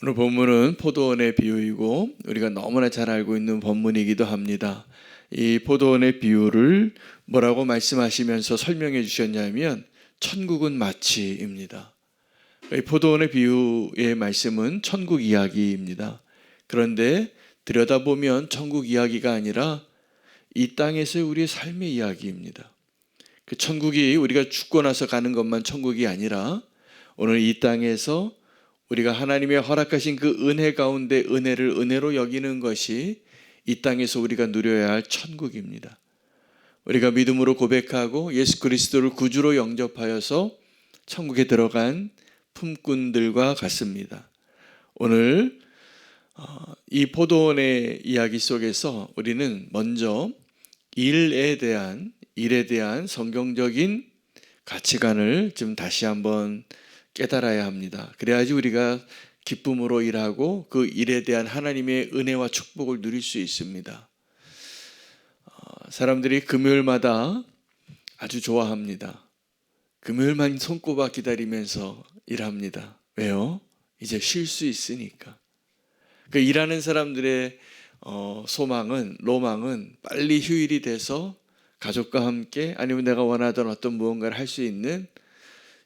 오늘 본문은 포도원의 비유이고 우리가 너무나 잘 알고 있는 본문이기도 합니다. 이 포도원의 비유를 뭐라고 말씀하시면서 설명해 주셨냐면 천국은 마치입니다. 이 포도원의 비유의 말씀은 천국 이야기입니다. 그런데 들여다보면 천국 이야기가 아니라 이 땅에서의 우리의 삶의 이야기입니다. 그 천국이 우리가 죽고 나서 가는 것만 천국이 아니라 오늘 이 땅에서 우리가 하나님의 허락하신 그 은혜 가운데 은혜를 은혜로 여기는 것이 이 땅에서 우리가 누려야 할 천국입니다. 우리가 믿음으로 고백하고 예수 그리스도를 구주로 영접하여서 천국에 들어간 품꾼들과 같습니다. 오늘 이 포도원의 이야기 속에서 우리는 먼저 일에 대한 성경적인 가치관을 좀 다시 한번 깨달아야 합니다. 그래야지 우리가 기쁨으로 일하고 그 일에 대한 하나님의 은혜와 축복을 누릴 수 있습니다. 사람들이 금요일마다 아주 좋아합니다. 금요일만 손꼽아 기다리면서 일합니다. 왜요? 이제 쉴 수 있으니까. 그 일하는 사람들의 로망은 빨리 휴일이 돼서 가족과 함께 아니면 내가 원하던 어떤 무언가를 할 수 있는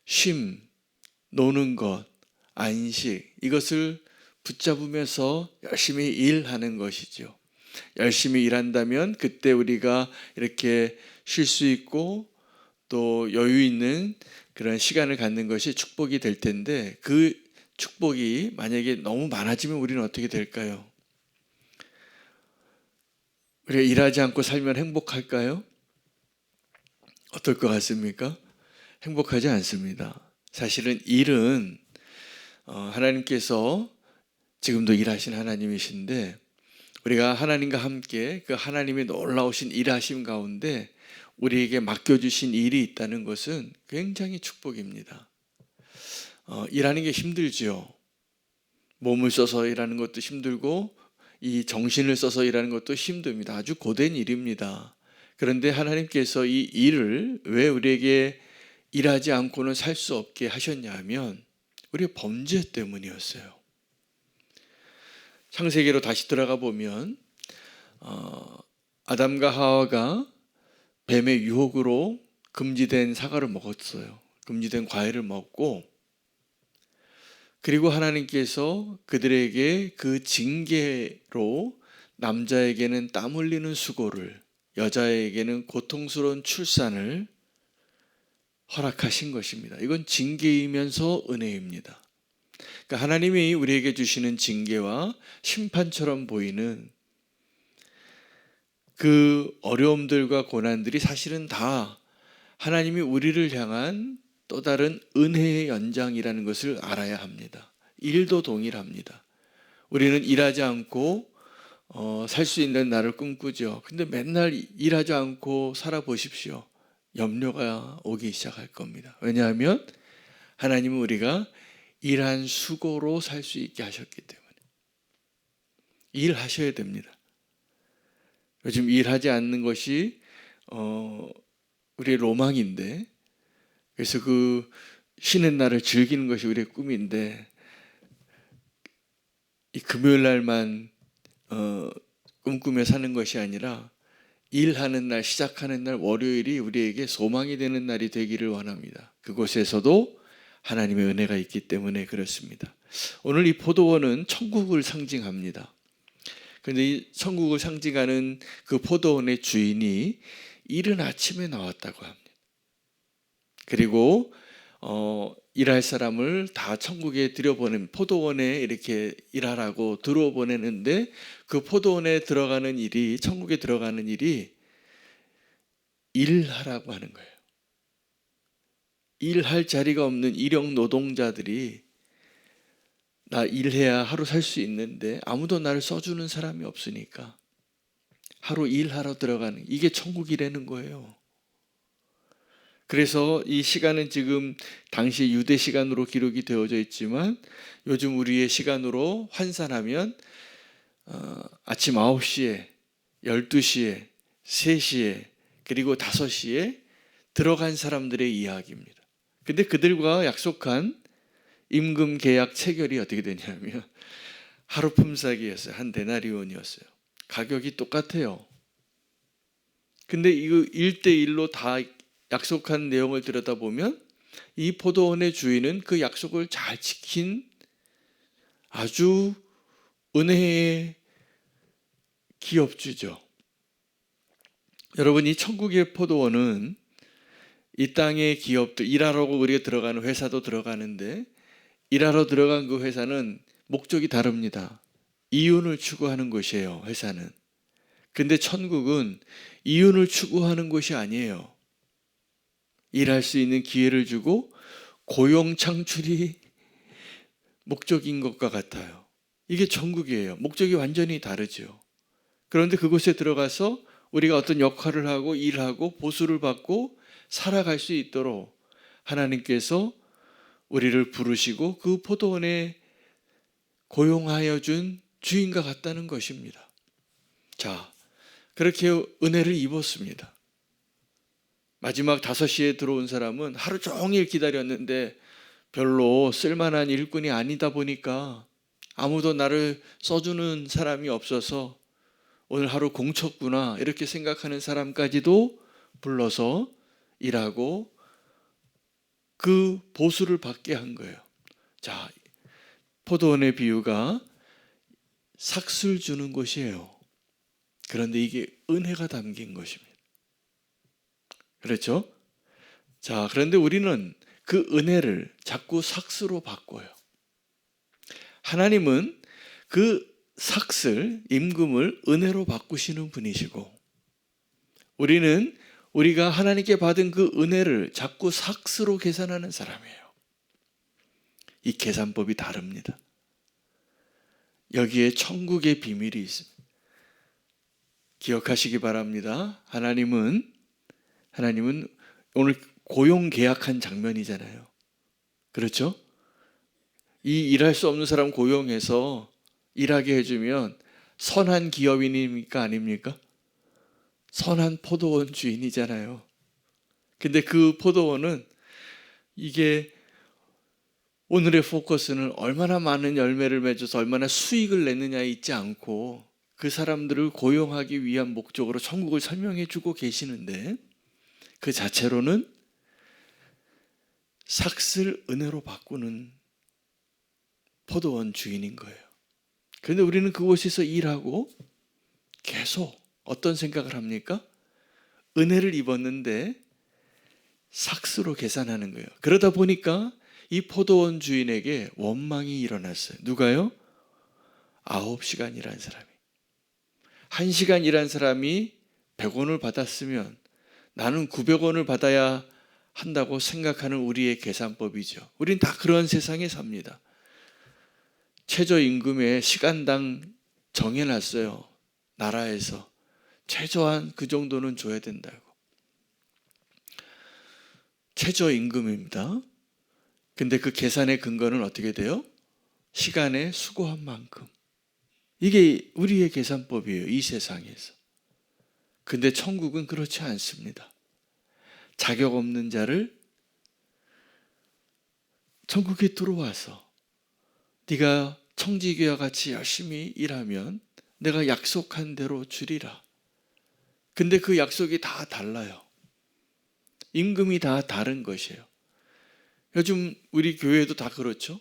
쉼, 노는 것, 안식, 이것을 붙잡으면서 열심히 일하는 것이죠. 열심히 일한다면 그때 우리가 이렇게 쉴 수 있고 또 여유 있는 그런 시간을 갖는 것이 축복이 될 텐데 그 축복이 만약에 너무 많아지면 우리는 어떻게 될까요? 우리가 일하지 않고 살면 행복할까요? 어떨 것 같습니까? 행복하지 않습니다. 사실은 일은 하나님께서 지금도 일하신 하나님이신데 우리가 하나님과 함께 그 하나님의 놀라우신 일하심 가운데 우리에게 맡겨주신 일이 있다는 것은 굉장히 축복입니다. 일하는 게 힘들지요. 몸을 써서 일하는 것도 힘들고 이 정신을 써서 일하는 것도 힘듭니다. 아주 고된 일입니다. 그런데 하나님께서 이 일을 왜 우리에게 일하지 않고는 살 수 없게 하셨냐 하면 우리의 범죄 때문이었어요. 창세기로 다시 들어가 보면 아담과 하와가 뱀의 유혹으로 금지된 사과를 먹었어요. 금지된 과일을 먹고 그리고 하나님께서 그들에게 그 징계로 남자에게는 땀 흘리는 수고를 여자에게는 고통스러운 출산을 허락하신 것입니다. 이건 징계이면서 은혜입니다. 그러니까 하나님이 우리에게 주시는 징계와 심판처럼 보이는 그 어려움들과 고난들이 사실은 다 하나님이 우리를 향한 또 다른 은혜의 연장이라는 것을 알아야 합니다. 일도 동일합니다. 우리는 일하지 않고 살 수 있는 날을 꿈꾸죠. 근데 맨날 일하지 않고 살아보십시오. 염려가 오기 시작할 겁니다. 왜냐하면 하나님은 우리가 일한 수고로 살 수 있게 하셨기 때문에 일하셔야 됩니다. 요즘 일하지 않는 것이 우리의 로망인데 그래서 그 쉬는 날을 즐기는 것이 우리의 꿈인데 이 금요일 날만 꿈꾸며 사는 것이 아니라 일하는 날, 시작하는 날 월요일이 우리에게 소망이 되는 날이 되기를 원합니다. 그곳에서도 하나님의 은혜가 있기 때문에 그렇습니다. 오늘 이 포도원은 천국을 상징합니다. 그런데 이 천국을 상징하는 그 포도원의 주인이 이른 아침에 나왔다고 합니다. 그리고 일할 사람을 다 천국에 들여보낸 포도원에 이렇게 일하라고 들어보내는데 그 포도원에 들어가는 일이 천국에 들어가는 일이 일하라고 하는 거예요. 일할 자리가 없는 일용 노동자들이 나 일해야 하루 살 수 있는데 아무도 나를 써주는 사람이 없으니까 하루 일하러 들어가는 이게 천국이라는 거예요. 그래서 이 시간은 지금 당시 유대 시간으로 기록이 되어져 있지만 요즘 우리의 시간으로 환산하면 아침 9시에 12시에 3시에 그리고 5시에 들어간 사람들의 이야기입니다. 근데 그들과 약속한 임금 계약 체결이 어떻게 되냐면 하루 품삯이었어요. 한 데나리온이었어요. 가격이 똑같아요. 근데 이거 1대1로 다 약속한 내용을 들여다보면 이 포도원의 주인은 그 약속을 잘 지킨 아주 은혜의 기업주죠. 여러분, 이 천국의 포도원은 이 땅의 기업들, 일하러 우리가 들어가는 회사도 들어가는데 일하러 들어간 그 회사는 목적이 다릅니다. 이윤을 추구하는 곳이에요, 회사는. 근데 천국은 이윤을 추구하는 곳이 아니에요. 일할 수 있는 기회를 주고 고용 창출이 목적인 것과 같아요. 이게 천국이에요. 목적이 완전히 다르죠. 그런데 그곳에 들어가서 우리가 어떤 역할을 하고 일하고 보수를 받고 살아갈 수 있도록 하나님께서 우리를 부르시고 그 포도원에 고용하여 준 주인과 같다는 것입니다. 자, 그렇게 은혜를 입었습니다. 마지막 5시에 들어온 사람은 하루 종일 기다렸는데 별로 쓸만한 일꾼이 아니다 보니까 아무도 나를 써주는 사람이 없어서 오늘 하루 공쳤구나 이렇게 생각하는 사람까지도 불러서 일하고 그 보수를 받게 한 거예요. 자, 포도원의 비유가 삭슬 주는 곳이에요. 그런데 이게 은혜가 담긴 것입니다. 그렇죠? 자, 그런데 우리는 그 은혜를 자꾸 삭스로 바꿔요. 하나님은 그 삭슬, 임금을 은혜로 바꾸시는 분이시고 우리는 우리가 하나님께 받은 그 은혜를 자꾸 삭스로 계산하는 사람이에요. 이 계산법이 다릅니다. 여기에 천국의 비밀이 있습니다. 기억하시기 바랍니다. 하나님은 오늘 고용 계약한 장면이잖아요. 그렇죠? 이 일할 수 없는 사람 고용해서 일하게 해주면 선한 기업인입니까? 아닙니까? 선한 포도원 주인이잖아요. 근데 그 포도원은 이게 오늘의 포커스는 얼마나 많은 열매를 맺어서 얼마나 수익을 내느냐에 있지 않고 그 사람들을 고용하기 위한 목적으로 천국을 설명해 주고 계시는데 그 자체로는 삭슬 은혜로 바꾸는 포도원 주인인 거예요. 그런데 우리는 그곳에서 일하고 계속 어떤 생각을 합니까? 은혜를 입었는데 삭스로 계산하는 거예요. 그러다 보니까 이 포도원 주인에게 원망이 일어났어요. 누가요? 9시간 일한 사람이. 1시간 일한 사람이 100원을 받았으면 나는 900원을 받아야 한다고 생각하는 우리의 계산법이죠. 우린 다 그런 세상에 삽니다. 최저임금에 시간당 정해놨어요. 나라에서. 최소한 그 정도는 줘야 된다고. 최저임금입니다. 근데 그 계산의 근거는 어떻게 돼요? 시간에 수고한 만큼. 이게 우리의 계산법이에요. 이 세상에서. 근데 천국은 그렇지 않습니다. 자격 없는 자를 천국에 들어와서 네가 청지기와 같이 열심히 일하면 내가 약속한 대로 주리라. 근데 그 약속이 다 달라요. 임금이 다 다른 것이에요. 요즘 우리 교회도 다 그렇죠.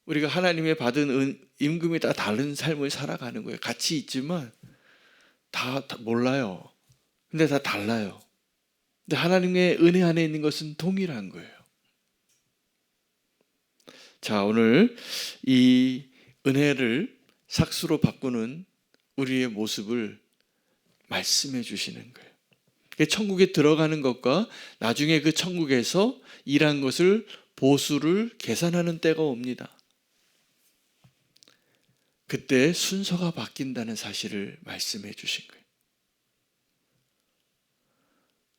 우리가 하나님의 받은 임금이 다 다른 삶을 살아가는 거예요. 같이 있지만 다 몰라요. 근데 다 달라요. 근데 하나님의 은혜 안에 있는 것은 동일한 거예요. 자, 오늘 이 은혜를 삭수로 바꾸는 우리의 모습을 말씀해 주시는 거예요. 천국에 들어가는 것과 나중에 그 천국에서 일한 것을 보수를 계산하는 때가 옵니다. 그때 순서가 바뀐다는 사실을 말씀해 주신 거예요.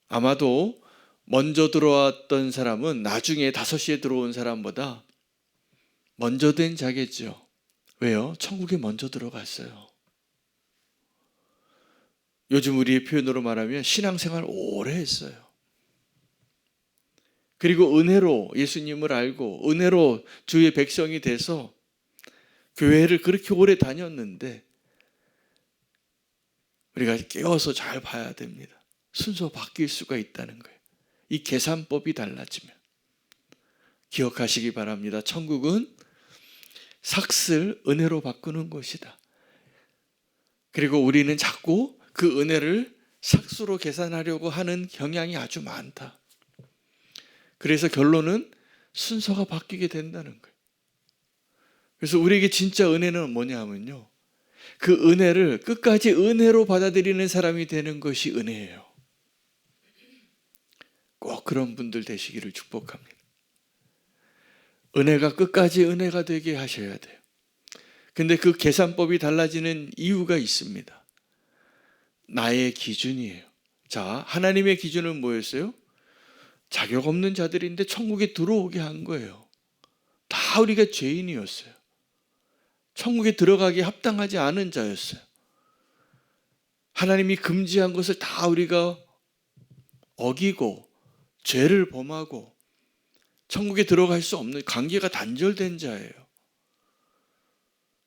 아마도 먼저 들어왔던 사람은 나중에 5시에 들어온 사람보다 먼저 된 자겠죠. 왜요? 천국에 먼저 들어갔어요. 요즘 우리의 표현으로 말하면 신앙생활 오래 했어요. 그리고 은혜로 예수님을 알고 은혜로 주의 백성이 돼서 교회를 그렇게 오래 다녔는데 우리가 깨워서 잘 봐야 됩니다. 순서 바뀔 수가 있다는 거예요. 이 계산법이 달라지면. 기억하시기 바랍니다. 천국은 삭슬 은혜로 바꾸는 것이다. 그리고 우리는 자꾸 그 은혜를 삭수로 계산하려고 하는 경향이 아주 많다. 그래서 결론은 순서가 바뀌게 된다는 거예요. 그래서 우리에게 진짜 은혜는 뭐냐면요, 그 은혜를 끝까지 은혜로 받아들이는 사람이 되는 것이 은혜예요. 꼭 그런 분들 되시기를 축복합니다. 은혜가 끝까지 은혜가 되게 하셔야 돼요. 근데 그 계산법이 달라지는 이유가 있습니다. 나의 기준이에요. 자, 하나님의 기준은 뭐였어요? 자격 없는 자들인데 천국에 들어오게 한 거예요. 다 우리가 죄인이었어요. 천국에 들어가기 합당하지 않은 자였어요. 하나님이 금지한 것을 다 우리가 어기고 죄를 범하고 천국에 들어갈 수 없는 관계가 단절된 자예요.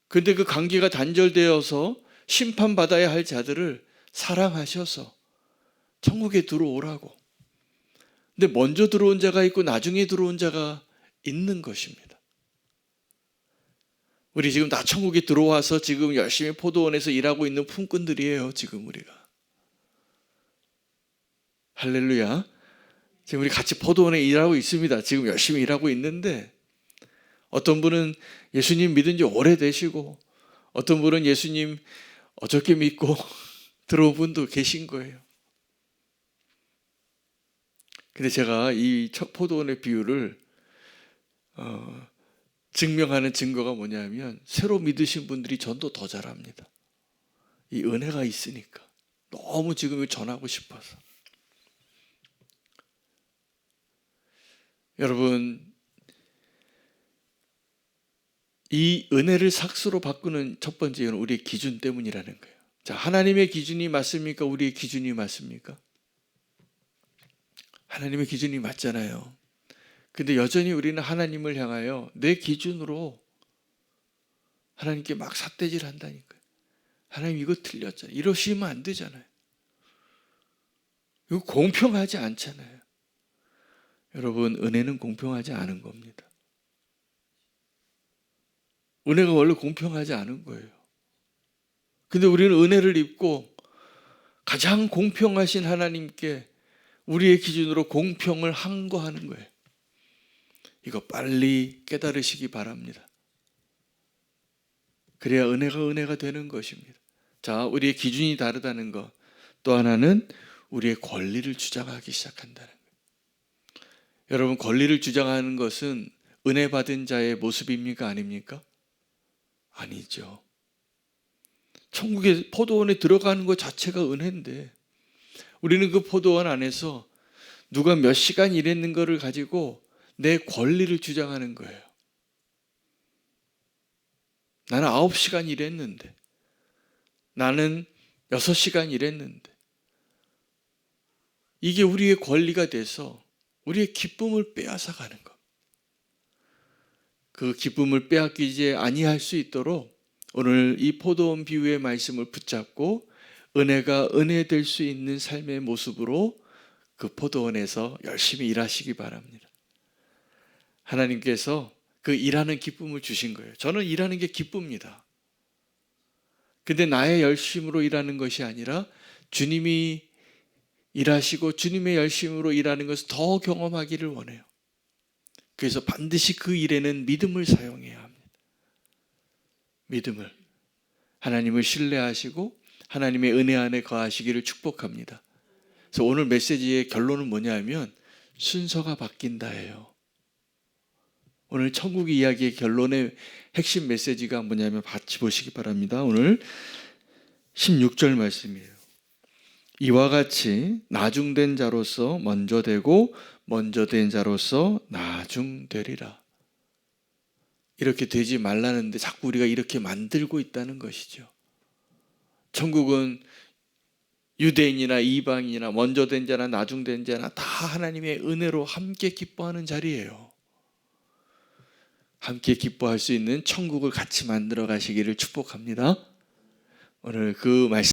그런데 그 관계가 단절되어서 심판받아야 할 자들을 사랑하셔서 천국에 들어오라고. 근데 먼저 들어온 자가 있고 나중에 들어온 자가 있는 것입니다. 우리 지금 다 천국에 들어와서 지금 열심히 포도원에서 일하고 있는 품꾼들이에요. 지금 우리가. 할렐루야. 지금 우리 같이 포도원에 일하고 있습니다. 지금 열심히 일하고 있는데 어떤 분은 예수님 믿은 지 오래되시고 어떤 분은 예수님 어저께 믿고 들어온 분도 계신 거예요. 근데 제가 이 포도원의 비유를 증명하는 증거가 뭐냐면 새로 믿으신 분들이 전도 더 잘합니다. 이 은혜가 있으니까. 너무 지금 전하고 싶어서. 여러분, 이 은혜를 삭수로 바꾸는 첫 번째 이유는 우리의 기준 때문이라는 거예요. 자, 하나님의 기준이 맞습니까? 우리의 기준이 맞습니까? 하나님의 기준이 맞잖아요. 근데 여전히 우리는 하나님을 향하여 내 기준으로 하나님께 막 삿대질 한다니까요. 하나님 이거 틀렸잖아요. 이러시면 안 되잖아요. 이거 공평하지 않잖아요. 여러분, 은혜는 공평하지 않은 겁니다. 은혜가 원래 공평하지 않은 거예요. 근데 우리는 은혜를 입고 가장 공평하신 하나님께 우리의 기준으로 공평을 항거하는 거예요. 이거 빨리 깨달으시기 바랍니다. 그래야 은혜가 되는 것입니다. 자, 우리의 기준이 다르다는 것. 또 하나는 우리의 권리를 주장하기 시작한다는 거예요. 여러분, 권리를 주장하는 것은 은혜 받은 자의 모습입니까? 아닙니까? 아니죠. 천국의 포도원에 들어가는 것 자체가 은혜인데 우리는 그 포도원 안에서 누가 몇 시간 일했는 것을 가지고 내 권리를 주장하는 거예요. 나는 9시간 일했는데 나는 6시간 일했는데 이게 우리의 권리가 돼서 우리의 기쁨을 빼앗아가는 것. 그 기쁨을 빼앗기지 아니할 수 있도록 오늘 이 포도원 비유의 말씀을 붙잡고 은혜가 은혜 될 수 있는 삶의 모습으로 그 포도원에서 열심히 일하시기 바랍니다. 하나님께서 그 일하는 기쁨을 주신 거예요. 저는 일하는 게 기쁩니다. 근데 나의 열심으로 일하는 것이 아니라 주님이 일하시고 주님의 열심으로 일하는 것을 더 경험하기를 원해요. 그래서 반드시 그 일에는 믿음을 사용해야 합니다. 믿음을. 하나님을 신뢰하시고 하나님의 은혜 안에 거하시기를 축복합니다. 그래서 오늘 메시지의 결론은 뭐냐면 순서가 바뀐다예요. 오늘 천국 이야기의 결론의 핵심 메시지가 뭐냐면 같이 보시기 바랍니다. 오늘 16절 말씀이에요. 이와 같이 나중된 자로서 먼저 되고 먼저 된 자로서 나중되리라. 이렇게 되지 말라는데 자꾸 우리가 이렇게 만들고 있다는 것이죠. 천국은 유대인이나 이방인이나 먼저 된 자나 나중된 자나 다 하나님의 은혜로 함께 기뻐하는 자리예요. 함께 기뻐할 수 있는 천국을 같이 만들어 가시기를 축복합니다. 오늘 그 말씀